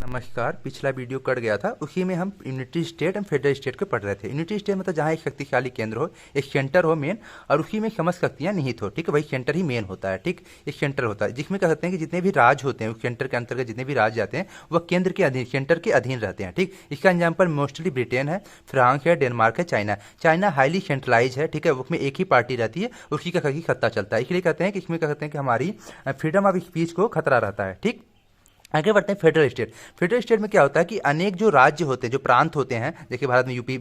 नमस्कार। पिछला video cut गया था, उसी में हम unity state and federal state को पढ़ रहे थे। यूनिटी स्टेट मतलब जहाँ एक शक्तिशाली केंद्र हो, एक सेंटर हो मेन, और उसी में समस्त शक्तियाँ निहित हो। ठीक है, वही सेंटर ही मेन होता है। ठीक, एक सेंटर होता है जिसमें क्या कहते हैं कि जितने भी राज होते हैं उस सेंटर के अंतर्गत जितने भी राज जाते हैं वह केंद्र के अधीन, सेंटर के अधीन रहते हैं। ठीक, इसका एग्जाम्पल मोस्टली ब्रिटेन है, फ्रांस है, डेनमार्क है, चाइना। चाइना हाईली सेंट्रलाइज है। ठीक है, उसमें एक ही पार्टी रहती है, उसी का सत्ता चलता है। इसलिए कहते हैं कि इसमें क्या कहते हैं कि हमारी फ्रीडम ऑफ स्पीच को खतरा रहता है। ठीक, आगे बढ़ते हैं फेडरल स्टेट। फेडरल स्टेट में क्या होता है कि अनेक जो राज्य होते हैं, जो प्रांत होते हैं, देखिए भारत में यूपी,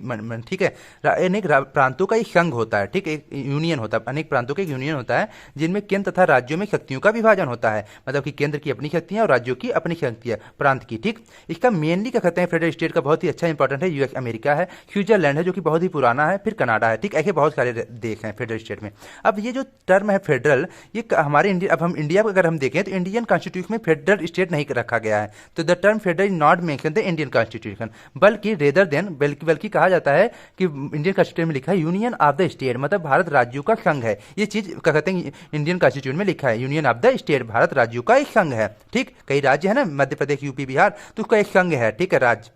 ठीक है, अनेक प्रांतों का एक संघ होता है। ठीक, एक यूनियन होता है, अनेक प्रांतों का एक यूनियन होता है जिनमें केंद्र तथा राज्यों में शक्तियों का विभाजन होता है। मतलब कि केंद्र की अपनी शक्तियां और राज्यों की अपनी शक्तियां, प्रांत की। ठीक, इसका मेनली क्या कहते हैं फेडरल स्टेट का बहुत ही अच्छा इंपॉर्टेंट है यूएस अमेरिका है, स्विट्जरलैंड है जो कि बहुत ही पुराना है, फिर कनाडा है। ठीक, ऐसे बहुत सारे देश हैं फेडरल स्टेट में। अब ये जो टर्म है फेडरल, ये हमारे इंडिया, अब हम इंडिया को अगर हम देखें तो इंडियन कॉन्स्टिट्यूशन में फेडरल स्टेट नहीं रखा गया है। तो the term federal is not mention the Indian constitution, बल्कि रेदर देन, बल्कि कहा जाता है कि इंडियन कॉन्स्टिट्यूशन में लिखा है यूनियन ऑफ द स्टेट, मतलब भारत राज्यों का संघ है। ये चीज क्या कहते हैं इंडियन कॉन्स्टिट्यूशन में लिखा है, union of the state, Bharat राज्यों का एक संघ है। ठीक, कई राज्य है ना, मध्य प्रदेश, यूपी, बिहार, तो उसका एक संघ है। ठीक है, राज्य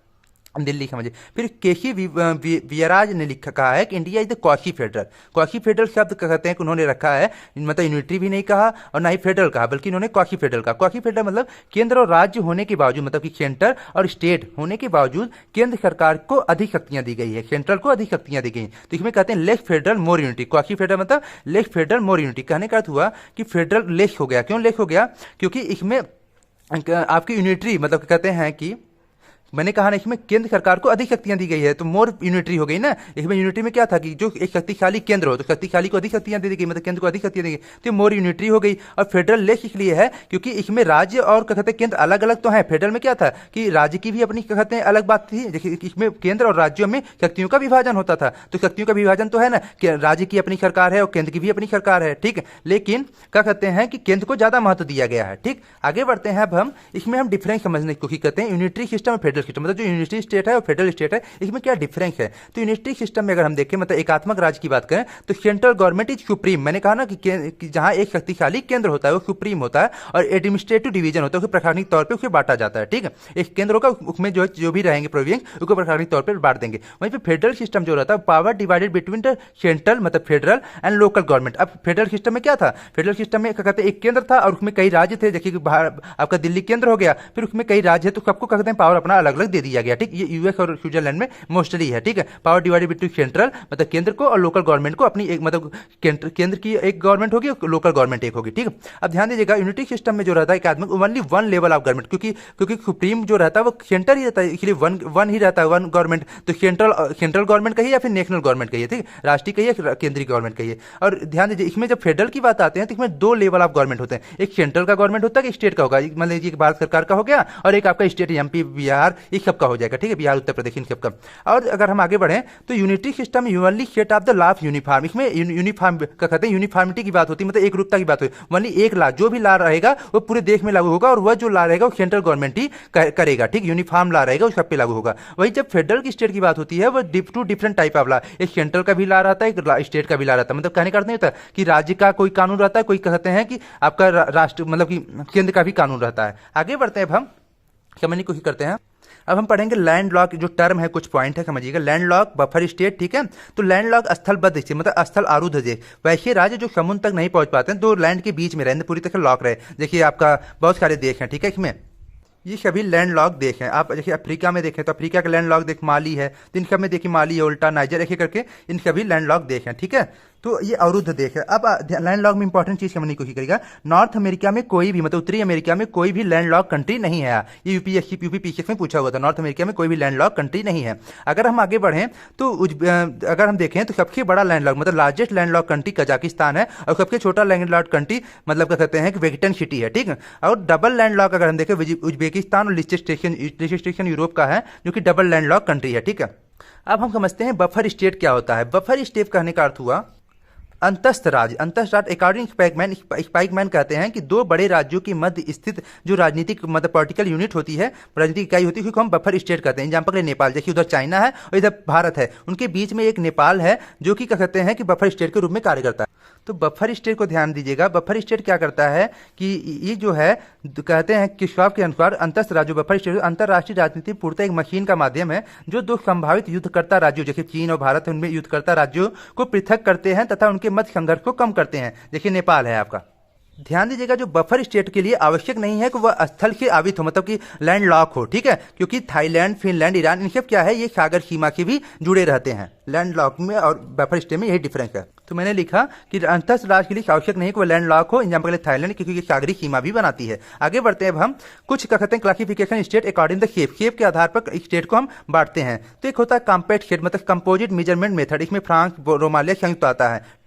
दिल्ली समझिए। फिर केसी वियराज ने लिखा, कहा है कि India is the quasi federal. Quasi federal शब्द कहते हैं कि उन्होंने रखा है, मतलब यूनिटरी भी नहीं कहा और ना ही फेडरल कहा, बल्कि इन्होंने क्वासी फेडरल कहा। क्वासी फेडरल मतलब केंद्र और राज्य होने के बावजूद, मतलब कि सेंटर और स्टेट होने के बावजूद केंद्र सरकार को अधिक शक्तियां दी गई है, सेंट्रल को अधिक शक्तियां दी गई। तो इसमें कहते हैं लेस फेडरल मोर यूनिटी। क्वासी फेडरल मतलब लेस फेडरल मोर यूनिटी। कहने का अर्थ हुआ कि फेडरल लेस हो गया। क्यों लेस हो गया? क्योंकि इसमें आपकी यूनिटरी, मतलब कहते हैं कि मैंने कहा ना, इसमें केंद्र सरकार को अधिक शक्तियां दी गई है, तो मोर यूनिटरी हो गई ना। इसमें यूनिटरी में क्या था कि जो एक शक्तिशाली केंद्र हो तो शक्तिशाली को अधिक शक्तियां दे दी गई, मतलब केंद्र को अधिक शक्तियां दी गई, तो मोर यूनिटरी हो गई। और फेडरल लेस इसलिए है क्योंकि इसमें राज्य और क्या कहते हैं केंद्र अलग अलग तो है। फेडरल में क्या था कि राज्य की भी अपनी क्या कहते हैं अलग बात थी, देखिए इसमें केंद्र और राज्यों में शक्तियों का विभाजन होता था। तो शक्तियों का विभाजन तो है ना, कि राज्य की अपनी सरकार है और केंद्र की भी अपनी सरकार है। ठीक, लेकिन क्या कहते हैं कि केंद्र को ज्यादा महत्व दिया गया है। ठीक, आगे बढ़ते हैं। अब हम इसमें हम डिफरेंस समझने की कोशिश करते हैं, यूनिटरी सिस्टम और फेडरल सिस्टम, मतलब जो यूनिटरी स्टेट है और फेडरल स्टेट है, इसमें क्या डिफरेंस है। तो यूनिटरी सिस्टम में अगर हम देखें, मतलब एकात्मक राज्य की बात करें, तो सेंट्रल गवर्नमेंट इज सुप्रीम। मैंने कहा ना कि जहां एक शक्तिशाली केंद्र होता है वो सुप्रीम होता है, और एडमिनिस्ट्रेटिव डिवीजन होता है, उसे प्रशासनिक तौर पे उसे बांटा जाता है। ठीक है, एक केंद्र होगा, उसमें जो भी रहेंगे प्रोविंस उसको प्रशासनिक तौर पर बांट देंगे। वहीं पे फेडरल सिस्टम जो रहता है, power divided between the central, मतलब फेडरल एंड लोकल गवर्नमेंट। अब फेडरल सिस्टम में क्या था, फेडरल सिस्टम में क्या कहते हैं एक केंद्र था और उसमें कई राज्य थे। देखिए आपका दिल्ली केंद्र हो गया, फिर उसमें कई राज्य है, तो सबको कहते हैं पावर अपना अलग अलग दे दिया गया। ठीक, ये यूएस और स्विट्जरलैंड में मोस्टली है। ठीक है, पावर डिवाइडेड बिटवीन सेंट्रल, मतलब केंद्र को, और लोकल गवर्नमेंट को अपनी एक, मतलब केंद्र की एक गवर्नमेंट होगी और लोकल गवर्नमेंट एक होगी। ठीक है, अब ध्यान दीजिएगा यूनिटी सिस्टम में जो रहता है एकात्मक, only one level of government, क्योंकि सुप्रीम जो रहता है वो सेंटर ही रहता है, इसलिए वन ही रहता है, वन गवर्नमेंट। तो सेंट्रल गवर्नमेंट कहिए या फिर नेशनल गवर्नमेंट कहिए, ठीक, राष्ट्रीय कहिए, केंद्रीय गवर्नमेंट कहिए। और ध्यान दीजिए इसमें जब फेडरल की बात आते हैं तो इसमें दो लेवल ऑफ गवर्नमेंट होते हैं, एक सेंट्रल का गवर्नमेंट होता है, एक स्टेट का होगा, मान लीजिए भारत सरकार का हो गया, और एक आपका स्टेट एमपी, बिहार, इस सब का हो जाएगा। ठीक है, बिहार, उत्तर प्रदेश, इन सब का। और अगर हम आगे बढ़ें तो unity system only set of the law of uniform, इसमें यूनिफॉर्म का कहते हैं यूनिफॉर्मिटी की बात होती है, मतलब एक रूपता की बात होती है। ओनली एक लॉ, जो भी लॉ रहेगा वो पूरे देश में लागू होगा, और वह जो लॉ रहेगा वो सेंट्रल गवर्नमेंट ही करेगा। ठीक, यूनिफॉर्म लॉ रहेगा, उस सब पे लागू होगा। वही जब फेडरल की स्टेट की बात होती है, वो two different type of law, एक सेंट्रल का भी लॉ रहता है, एक स्टेट का भी लॉ रहता है। मतलब कहने का अर्थ नहीं होता कि राज्य का कोई कानून रहता है, कोई कहते हैं कि आपका राष्ट्र, मतलब कि केंद्र का भी कानून रहता है। आगे बढ़ते हैं, अब हम समझने की कोशिश करते हैं। अब हम पढ़ेंगे लैंड लॉक, जो टर्म है, कुछ पॉइंट है समझिएगा। लैंड लॉक, बफर स्टेट, ठीक है। तो लैंड लॉक स्थलबद्ध स्टेट, मतलब स्थल आरूढ़ है, वैसे राज्य जो समुद्र तक नहीं पहुंच पाते हैं, तो लैंड के बीच में रहने, पूरी तरह लॉक रहे। देखिए आपका बहुत सारे देश हैं, ठीक है, इसमें ये सभी लैंड लॉक देश हैं। आप देखिए अफ्रीका में देखें तो अफ्रीका का लैंड लॉक देख माली है, तो इन सब में देखिए माली है, उल्टा नाइजर, ऐसे करके इन सभी लैंड लॉक देश हैं। ठीक है, तो ये अवरुद्ध देश है। अब लैंड लॉक में इंपॉर्टेंट चीज समझने की कोशिश करेगा। नॉर्थ अमेरिका में कोई भी, मतलब उत्तरी अमेरिका में कोई भी लैंड लॉक कंट्री नहीं है। ये यूपीएससी पीसीएस में पूछा हुआ था, नॉर्थ अमेरिका में कोई भी लैंड लॉक कंट्री नहीं है। अगर हम आगे बढ़ें तो अगर हम देखें तो सबसे बड़ा लैंड लॉक, मतलब largest land lock country Kazakhstan है, और सबसे छोटा लैंड लॉक कंट्री मतलब क्या कहते हैं कि वेटिकन सिटी है। ठीक है, और डबल लैंड लॉक अगर हम देखें उज्बेकिस्तान और लिechtenstein यूरोप का है, जो कि डबल लैंड लॉक कंट्री है। ठीक है, अब हम समझते हैं बफर स्टेट क्या होता है। बफर स्टेट कहने का अर्थ हुआ अंतस्थ राज्य। अंतस्थ राज्य अकॉर्डिंग स्पाइकमैन कहते हैं कि दो बड़े राज्यों के मध्य स्थित जो राजनीतिक, मतलब पॉलिटिकल यूनिट होती है, राजनीतिक इकाई होती है, उसको हम बफर स्टेट कहते हैं। एग्जाम्पल है नेपाल, देखिए उधर चाइना है और इधर भारत है, उनके बीच में एक नेपाल है जो कि क्या कहते हैं कि बफर स्टेट के रूप में कार्य करता है। तो बफर स्टेट को ध्यान दीजिएगा। बफर स्टेट क्या करता है कि ये जो है कहते हैं किशॉफ के अनुसार अंतरराज्य बफर स्टेट अंतरराष्ट्रीय राजनीति पूर्णतः एक मशीन का माध्यम है जो दो संभावित युद्धकर्ता राज्यों जैसे चीन और भारत उनमें युद्धकर्ता राज्यों को पृथक करते हैं तथा उनके मध्य संघर्ष को कम करते हैं। देखिए नेपाल है आपका। ध्यान दीजिएगा जो बफर स्टेट के लिए आवश्यक नहीं है कि वह स्थल के आवित हो, मतलब कि लैंड लॉक हो, ठीक है, क्योंकि थाईलैंड, फिनलैंड, ईरान इन सब क्या है ये सागर सीमा के भी जुड़े रहते हैं। लैंड लॉक में और बफर स्टेट में यही डिफरेंस है। तो मैंने लिखा कि अंतरराष्ट्रीय के लिए आवश्यक नहीं कि वह लैंड लॉक हो, एग्जाम्पल के लिए थाईलैंड, क्योंकि ये सागरी सीमा भी बनाती है। आगे बढ़ते हैं अब हम कुछ क्या कहते हैं classification state according the shape के आधार पर स्टेट को हम बांटते हैं। तो एक होता है कॉम्पैक्ट स्टेट मतलब कंपोजिट मेजरमेंट मेथड, इसमें फ्रांस, रोमालिया संयुक्त आता है।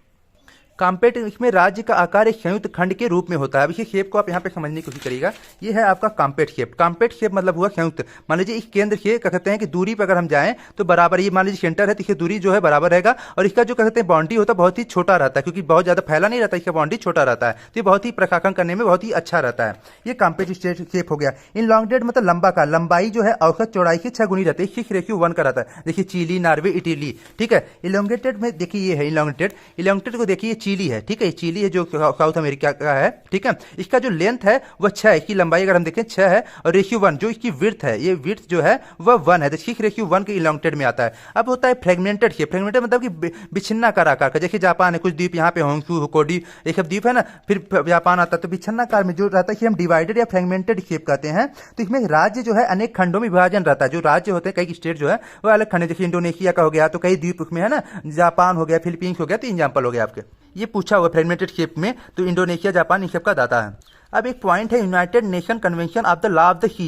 कॉम्पैक्ट इसमें राज्य का आकार एक संयुक्त खंड के रूप में होता है। अब इसी शेप को आप यहाँ पे समझने की कोशिश करिएगा। ये है आपका कॉम्पैक्ट शेप। कॉम्पैक्ट शेप मतलब हुआ संयुक्त। मान लीजिए इस केंद्र से क्या कहते हैं कि दूरी पर अगर हम जाएं तो बराबर, ये मान लीजिए सेंटर है तो इसकी दूरी जो है बराबर रहेगा और इसका जो कहते हैं बाउंड्री होता है बहुत ही छोटा रहता है, क्योंकि बहुत ज्यादा फैला नहीं रहता, इसका बाउंड्री छोटा रहता है, तो ये बहुत ही प्रशासन करने में बहुत ही अच्छा रहता है। ये कॉम्पैक्ट शेप हो गया। इनलॉन्गेटेड मतलब लंबा का, लंबाई जो है औसत चौड़ाई की 6 गुनी रहती है, 6:1 का रहता है। देखिए चिली, नॉर्वे, इटली, ठीक है। इलोंगेटेड में देखिए ये है इलोंगेटेड। इलोंगेटेड को देखिए चिली है, ठीक है, चिली है जो साउथ अमेरिका का है, ठीक है। इसका जो लेंथ है वह 6 है, इसकी लंबाई अगर हम देखें 6 है और रेशियो 1 जो इसकी विड्थ है, ये विड्थ जो है वह 1 है, तो 6:1 के इलोंगेटेड में आता है। अब होता है फ्रेगमेंटेड शेप। फ्रेगमेंटेड मतलब कि बिछन्नाकार आकार का, जैसे जापान है, कुछ द्वीप यहाँ पे होंशु, हुकोडी, ये सब द्वीप है ना, फिर जापान आता है, तो बिछन्नाकार में जो रहता है हम डिवाइडेड या फ्रेगमेंटेड शेप कहते हैं। तो इसमें राज्य जो है अनेक खंडों में विभाजन रहता है। जो राज्य होते हैं कई स्टेट जो है वह अलग खंड, जैसे इंडोनेशिया का हो गया तो कई द्वीप उसमें है ना, जापान हो गया, फिलीपींस हो गया, तो एग्जाम्पल हो गया आपके। ये पूछा हुआ फ्रेगमेंटेड शेप में, तो इंडोनेशिया, जापान इन सब का दाता है। अब एक पॉइंट है united nation convention of the law of the sea,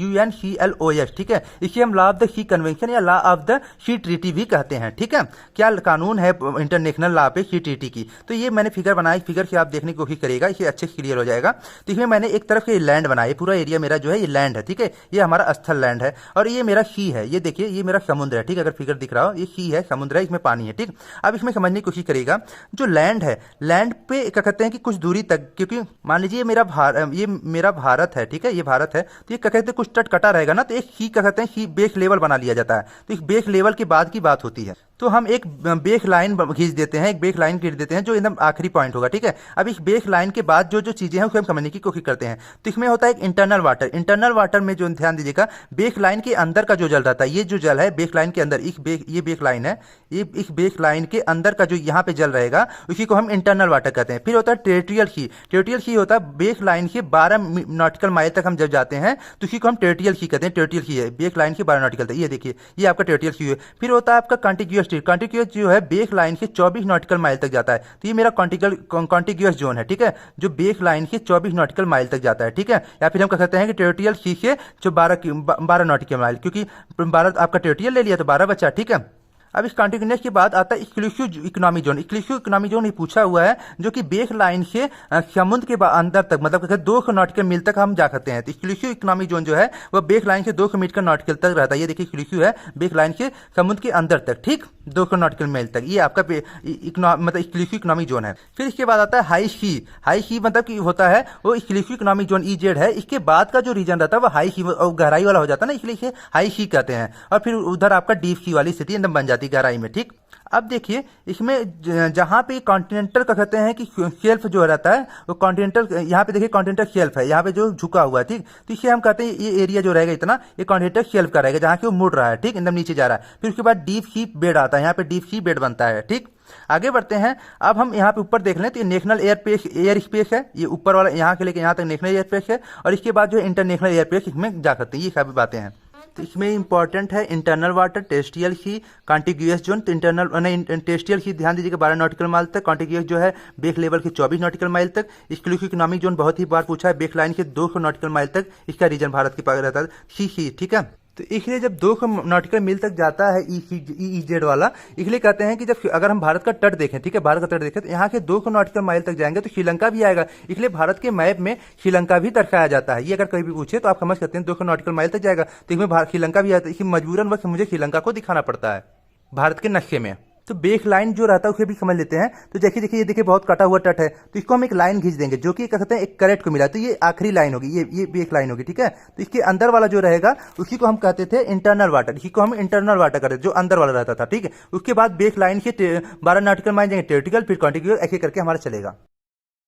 UNCLOS, ठीक है। इसे हम law of the sea convention या law of the sea treaty भी कहते हैं, ठीक है। क्या कानून है इंटरनेशनल लॉ पे सी ट्रीटी की। तो ये मैंने फिगर बनाई, फिगर से आप देखने की कोशिश करिएगा, इसे अच्छे से क्लियर हो जाएगा। तो इसमें मैंने एक तरफ से लैंड बनाई, पूरा एरिया मेरा जो है ये लैंड है, ठीक है, ये हमारा स्थल लैंड है और ये मेरा सी है, ये देखिए ये मेरा समुद्र है, ठीक है। अगर फिगर दिख रहा हो ये सी है, समुद्र है, इसमें पानी है, ठीक। अब इसमें समझने की कोशिश करिएगा, जो लैंड है, लैंड पे क्या कहते हैं कि कुछ दूरी तक, क्योंकि मान लीजिए ये मेरा भारत है, ठीक है, ये भारत है, तो ये क्या कहते हैं कुछ तट कटा रहेगा ना, तो एक सी क्या कहते हैं सी बेस लेवल बना लिया जाता है। तो इस बेस लेवल के बाद की बात होती है, तो हम एक बेस लाइन खींच देते हैं, एक बेस लाइन खींच देते हैं जो एकदम आखिरी पॉइंट होगा, ठीक है। अब इस बेस लाइन के बाद जो जो चीजें हैं उसे हम समझने की कोशिश करते हैं। तो इसमें होता है एक इंटरनल वाटर। इंटरनल वाटर में जो ध्यान दीजिएगा, बेस लाइन के अंदर का जो जल रहता है, ये जो जल है बेस लाइन के अंदर, ये बेस लाइन है, ये इस बेस लाइन के अंदर का जो यहाँ पे जल रहेगा उसी को हम इंटरनल वाटर कहते हैं। फिर होता है टेरिटोरियल सी। टेरिटोरियल सी होता है बेस लाइन के 12 नॉटिकल माइल तक हम जब जाते हैं तो उसी को हम टेरिटोरियल सी कहते हैं। टेरिटोरियल सी है बेस लाइन के 12 नॉटिकल तक, ये देखिए ये आपका टेरिटोरियल सी है। फिर होता है आपका कॉन्टिग्यूअस सी। कॉन्टिग्यूअस जो है बेस लाइन के 24 नॉटिकल माइल तक जाता है, तो ये मेरा कॉन्टिग्यूअस जोन है, ठीक है, जो बेस लाइन के 24 नॉटिकल माइल तक जाता है, ठीक है। या फिर हम कह सकते हैं कि टेरिटोरियल सी से जो 12 नॉटिकल माइल, क्योंकि 12 आपका टेरिटोरियल ले लिया तो 12 बचा, ठीक है। अब इस कॉन्टिग्यूअस के बाद आता है exclusive economic zone. Exclusive economic zone ही पूछा हुआ है, जो कि बेस लाइन से समुद्र के अंदर तक, मतलब 200 नॉटिकल मील तक हम जा सकते हैं। तो एक्सक्लूसिव इकोनॉमिक जोन जो है वह बेस लाइन से 200 मीटर नॉटिकल तक रहता है। ये देखिए एक्सक्लूसिव है बेस लाइन से समुद्र के अंदर तक, ठीक, 200 नॉटिकल मील तक, ये आपका मतलब एक्सक्लूसिव इकोनॉमिक जोन है। फिर इसके बाद आता है हाई सी। हाई सी मतलब कि होता है वो एक्सक्लूसिव इकोनॉमिक जोन EZ है। इसके बाद का जो रीजन रहता है वो हाई सी और गहराई वाला हो जाता है ना, इसलिए इसे हाई सी कहते हैं। और फिर उधर आपका डीप सी वाली स्थिति एकदम बन जाती है गहराई में, ठीक। अब देखिए इसमें जहां पे कॉन्टिनेंटल का कहते हैं कि शेल्फ जो रहता है वो कॉन्टिनेंटल, यहाँ पे देखिए कॉन्टिनेंटल शेल्फ है, यहाँ पे जो झुका हुआ है, ठीक। तो इसे हम कहते हैं ये एरिया जो रहेगा इतना, ये कॉन्टिनेंटल शेल्फ का रहेगा, जहाँ के वो मुड़ रहा है, ठीक, एकदम नीचे जा रहा है। फिर उसके बाद डीप सी बेड आता है, यहाँ पे डीप सी बेड बनता है, ठीक। आगे बढ़ते हैं। अब हम यहाँ पे ऊपर देख लें तो ये नेशनल एयर स्पेस है, ये ऊपर वाला यहाँ के लेके यहाँ तक नेशनल एयर स्पेस है, और इसके बाद जो इंटरनेशनल एयर स्पेस इसमें जा सकते हैं, ये सभी बातें हैं। तो इसमें इंपॉर्टेंट है इंटरनल वाटर, टेरिटोरियल सी, कॉन्टिग्यूअस जोन। तो इंटरनल टेरिटोरियल सी ध्यान दीजिएगा 12 नॉटिकल माइल तक, कॉन्टिग्यूअस जो है बेस लेवल के 24 नॉटिकल माइल तक। एक्सक्लूसिव इकोनॉमिक जोन बहुत ही बार पूछा है, बेस लाइन के 200 नॉटिकल माइल तक इसका रीजन भारत के पास रहता है, सी, ठीक है। तो इसलिए जब 200 नॉटिकल मील तक जाता है EEZ वाला, इसलिए कहते हैं कि जब अगर हम भारत का तट देखें, ठीक है, भारत का तट देखें तो यहाँ के 200 नॉटिकल माइल तक जाएंगे तो श्रीलंका भी आएगा, इसलिए भारत के मैप में श्रीलंका भी दर्शाया जाता है। ये अगर कहीं भी पूछे तो आप समझ सकते हैं 200 नॉटिकल माइल तक जाएगा तो इसमें श्रीलंका भी आता है, इसमें मजबूरन वक्त मुझे श्रीलंका को दिखाना पड़ता है भारत के नक्शे में। तो बेक लाइन जो रहता है उसे भी समझ लेते हैं। तो देखिए देखिए, ये देखिए बहुत कटा हुआ तट है, तो इसको हम एक लाइन खींच देंगे जो कि क्या कहते हैं एक करेक्ट को मिला, तो ये आखिरी लाइन होगी, ये बेक लाइन होगी, ठीक है। तो इसके अंदर वाला जो रहेगा उसी को हम कहते थे इंटरनल वाटर, इसी को हम इंटरनल वाटर करते जो अंदर वाला रहता था, ठीक है। उसके बाद बेक लाइन के 12 नॉटिकल माइल जाएंगे टेरिटिकल, फिर कॉन्टिग्यूअल, ऐसे करके हमारा चलेगा।